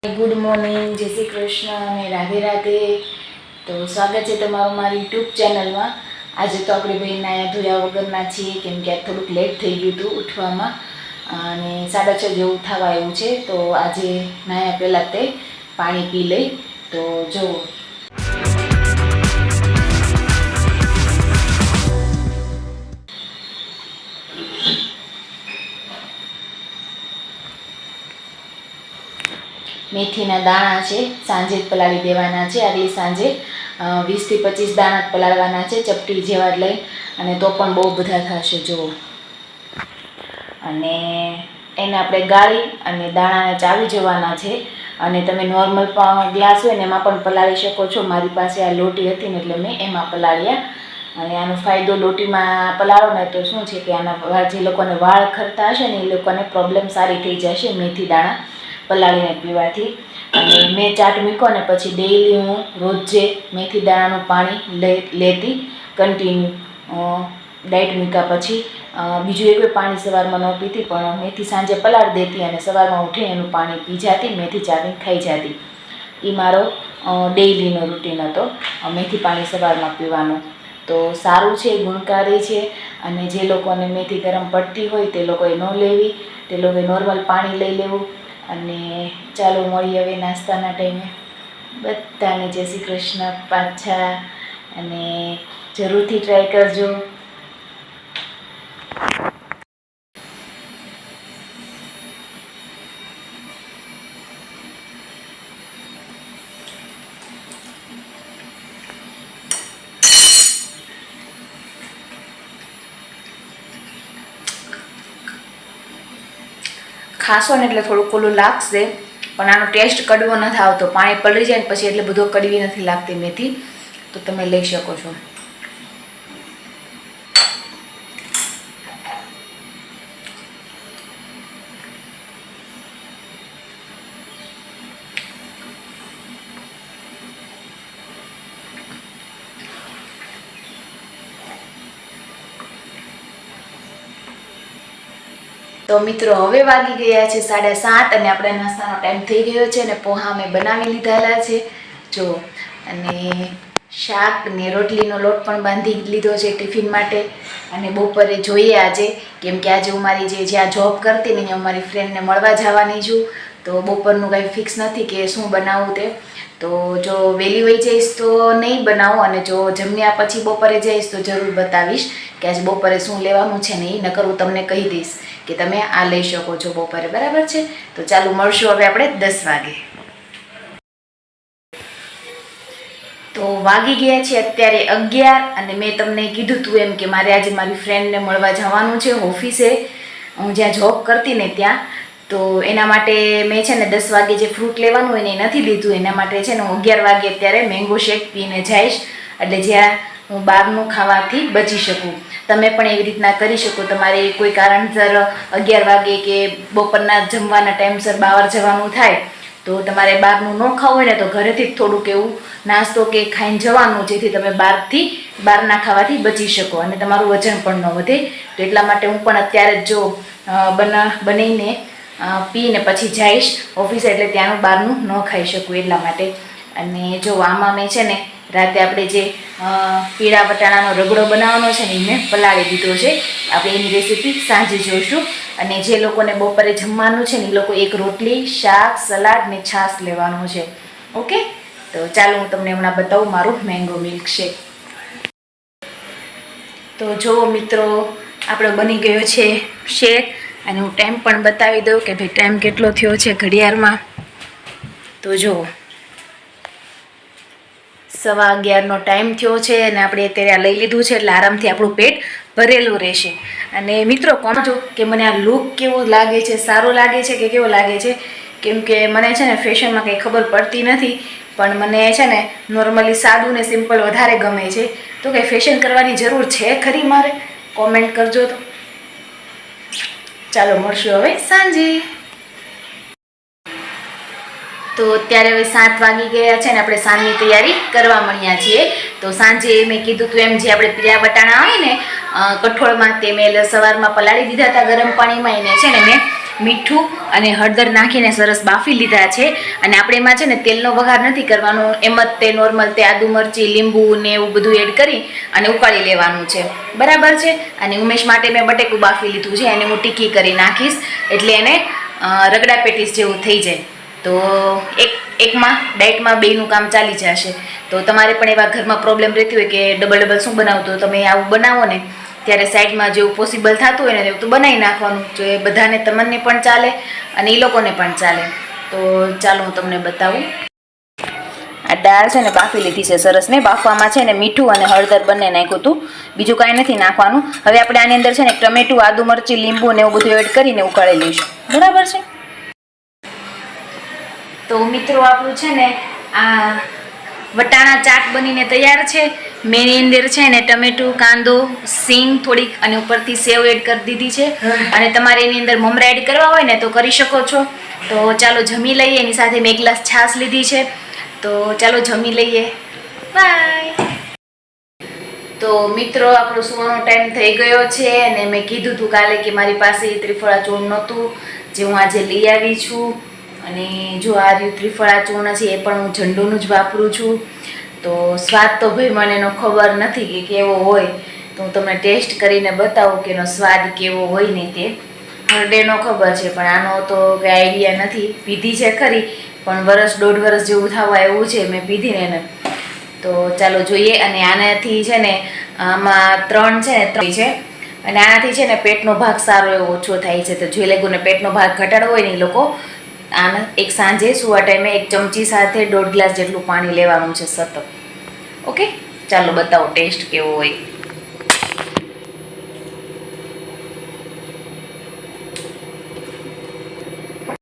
Good morning, जय श्री कृष्ण અને રાધે રાધે। તો સ્વાગત છે તમારું મારી યુટ્યુબ ચેનલમાં। આજે તો આપણે ભાઈ નાયા ધોયા વગરના છીએ, કેમ કે આ થોડુંક લેટ થઈ ગયું હતું ઉઠવામાં અને 6:30 જેવું થવા આવ્યું છે। તો આજે નાયા પહેલાં તે પાણી પી લઈ। તો જો મેથીના દાણા છે, સાંજે જ પલાળી દેવાના છે। આગલી સાંજે 20 થી 25 દાણા પલાળવાના છે, ચપટી જેવા લઈ, અને તો પણ બહુ બધા થશે જુઓ। અને એને આપણે ગાળી અને દાણાને ચાવી જવાના છે। અને તમે નોર્મલ ગ્લાસ હોય ને એમાં પણ પલાળી શકો છો। મારી પાસે આ લોટી હતી ને એટલે મેં એમાં પલાળ્યા। અને આનો ફાયદો લોટીમાં પલાળો ને તો શું છે કે આના જે લોકોને વાળ ખરતા હશે ને એ લોકોને પ્રોબ્લેમ સારી થઈ જશે મેથી દાણા પલાળીને પીવાથી। અને મેં ચાટ મૂક્યો ને પછી ડેઈલી હું રોજે મેથી દાણાનું પાણી લેતી કન્ટિન્યુ। ડાયટ મૂક્યા પછી બીજું એક પાણી સવારમાં ન પીતી, પણ મેથી સાંજે પલાળી દેતી અને સવારમાં ઉઠીને એનું પાણી પી જતી, મેથી ચાવીને ખાઈ જતી। એ મારો ડેઈલીનો રૂટીન હતો, મેથી પાણી સવારમાં પીવાનું। તો સારું છે, ગુણકારી છે। અને જે લોકોને મેથી ગરમ પડતી હોય તે લોકોએ ન લેવી, તે લોકોએ નોર્મલ પાણી લઈ લેવું। અને ચાલો મળીએ હવે નાસ્તાના ટાઈમે। બધાને જય શ્રી કૃષ્ણ પાછા, અને જરૂરથી ટ્રાય કરજો। ખાશો ને એટલે થોડુંક ઓલું લાગશે, પણ આનો ટેસ્ટ કડવો નથી આવતો। પાણી પલળી જાય ને પછી એટલે બધો કડવી નથી લાગતી મેથી, તો તમે લઈ શકો છો। તો મિત્રો હવે વાગી ગયા છે 7:30 અને આપણે નાસ્તાનો ટાઈમ થઈ ગયો છે અને પોહા મેં બનાવી લીધેલા છે જો। અને શાક ને રોટલીનો લોટ પણ બાંધી લીધો છે ટિફિન માટે। અને બપોરે જોઈએ આજે, કેમ કે આજે હું મારી જ્યાં જોબ કરતી ને ત્યાં મારી ફ્રેન્ડને મળવા જવાની છું। તો બપોરનું કંઈ ફિક્સ નથી કે શું બનાવવું તે। તો જો વહેલી વહી જઈશ તો નહીં બનાવું, અને જો જમ્યા પછી બપોરે જઈશ તો જરૂર બતાવીશ કે આજે બપોરે શું લેવાનું છે ને એ નકર હું તમને કહી દઈશ કે તમે આ લઈ શકો છો બપોરે, બરાબર છે। તો ચાલો મળશું હવે આપણે 10 વાગે। તો વાગી ગયા છે અત્યારે 11, અને મેં તમને કીધું હતું એમ કે મારે આજે મારી ફ્રેન્ડને મળવા જવાનું છે ઓફિસે, હું જ્યાં જોબ કરતી ને ત્યાં। તો એના માટે મેં છે ને 10 વાગે જે ફ્રૂટ લેવાનું હોય ને એ નથી લીધું, એના માટે છે ને હું 11 વાગે અત્યારે મેંગો શેક પીને જઈશ, એટલે જ્યાં હું બહારનું ખાવાથી બચી શકું। તમે પણ એવી રીતના કરી શકો। તમારે કોઈ કારણસર 11 વાગે કે બપોરના જમવાના ટાઈમસર બહાર જવાનું થાય તો તમારે બહારનું ન ખાવું હોય ને તો ઘરેથી જ થોડુંક એવું નાસ્તો કે ખાઈને જવાનું, જેથી તમે બહારના ખાવાથી બચી શકો અને તમારું વજન પણ ન વધે। તો એટલા માટે હું પણ અત્યારે જ જો બનીને પીને પછી જઈશ ઓફિસે, એટલે ત્યાંનું બહારનું ન ખાઈ શકું એટલા માટે। અને જો આમાં મેં છે ને રાતે આપણે જે પીળા વટાણાનો રગડો બનાવવાનો છે ને એ મેં પલાળી દીધો છે। આપણે એની રેસીપી સાંજે જોઈશું। અને જે લોકોને બપોરે જમવાનું છે ને એ લોકો એક રોટલી, શાક, સલાડ ને છાશ લેવાનું છે, ઓકે। તો ચાલો હું તમને હમણાં બતાવું મારું મેંગો મિલ્કશેક। તો જો મિત્રો આપણો બની ગયો છે શેક, અને હું ટાઈમ પણ બતાવી દઉં કે ભાઈ ટાઈમ કેટલો થયો છે ઘડિયાળમાં। તો જો 11:15 ટાઈમ થયો છે, અને આપણે અત્યારે આ લઈ લીધું છે એટલે આરામથી આપણું પેટ ભરેલું રહેશે। અને મિત્રો કહો કે મને આ લુક કેવો લાગે છે, સારો લાગે છે કે કેવો લાગે છે, કેમ કે મને છે ને ફેશનમાં કંઈ ખબર પડતી નથી, પણ મને છે ને નોર્મલી સાદું ને સિમ્પલ વધારે ગમે છે। તો કંઈ ફેશન કરવાની જરૂર છે ખરી મારે? કોમેન્ટ કરજો તો। ચાલો મળશું હવે સાંજે। તો અત્યારે હવે 7 વાગી ગયા છે ને આપણે સાંજની તૈયારી કરવા માંડ્યા છીએ। તો સાંજે મેં કીધું તું એમ જે આપણે પીળા વટાણા આવે ને કઠોળમાં, તે મેં સવારમાં પલાળી દીધા હતા ગરમ પાણીમાં, એને છે ને મેં મીઠું અને હળદર નાખીને સરસ બાફી લીધા છે. અને આપણે એમાં છે ને તેલનો વઘાર નથી કરવાનો, એમ જ તે નોર્મલ તે આદુ મરચી લીંબુ ને એવું બધું એડ કરી અને ઉકાળી લેવાનું છે, બરાબર છે. અને ઉમેશ માટે મેં બટેકું બાફી લીધું છે, એને હું ટીકી કરી નાખીશ એટલે એને રગડા પેટીસ જેવું થઈ જાય. તો એકમાં ડાયટમાં બેયનું કામ ચાલી જશે. તો તમારે પણ એવા ઘરમાં પ્રોબ્લેમ રહેતી હોય કે ડબલ શું બનાવતો, તમે આવું બનાવો ને ત્યારે સાઈડમાં જેવું પોસિબલ થતું હોય ને એવું તો બનાવી નાખવાનું, જો એ બધાને તમને પણ ચાલે અને એ લોકોને પણ ચાલે. તો ચાલો હું તમને બતાવું. આ દાળ છે ને બાફી લીધી છે સરસ. મેં બાફવામાં છે ને મીઠું અને હળદર બંને નાખ્યું હતું, બીજું કાંઈ નથી નાખવાનું. હવે આપણે આની અંદર છે ને ટમેટું, આદુ મરચી, લીંબુ ને એવું બધું એડ કરીને ઉકાળી લઈશું, બરાબર છે. તો મિત્રો આપણું છે ને આ વટાણા ચાટ બનીને તૈયાર છે. મેં એની અંદર છે ને ટમેટું, કાંદો, સિંગ થોડીક અને ઉપરથી સેવ એડ કરી દીધી છે. અને તમારે એની અંદર મમરા એડ કરવા હોય ને તો કરી શકો છો. તો ચાલો જમી લઈએ. એની સાથે મેં એક ગ્લાસ છાશ લીધી છે. તો ચાલો જમી લઈએ. બાય. તો મિત્રો આપણો સુવાનો ટાઈમ થઈ ગયો છે અને મેં કીધું હતું કાલે કે મારી પાસે ત્રિફળા ચૂર્ણ નહોતું, જે હું આજે લઈ આવી છું. અને જો આ રહ્યું ત્રિફળા ચૂર્ણ છે, એ પણ હું ઝંડુનું જ વાપરું છું. તો સ્વાદ તો ભાઈ મને એનો ખબર નથી કે કેવો હોય, તો હું તમને ટેસ્ટ કરીને બતાવું કે એનો સ્વાદ કેવો હોય ને તે. હરડેનો ખબર છે પણ આનો તો કંઈ આઈડિયા નથી. પીધી છે ખરી પણ વરસ દોઢ વરસ જેવું થવા એવું છે મેં પીધી ને એને. તો ચાલો જોઈએ. અને આનાથી છે ને આમાં 3 છે અને આનાથી છે ને પેટનો ભાગ સારો એવો ઓછો થાય છે. તો જે લોકોને પેટનો ભાગ ઘટાડવો હોય ને એ લોકો આને એક સાંજે સુવા ટાઈમે 1 ચમચી સાથે 1.5 ગ્લાસ જેટલું પાણી લેવાનું છે સતત. ઓકે, ચાલો બતાવો ટેસ્ટ કેવો હોય.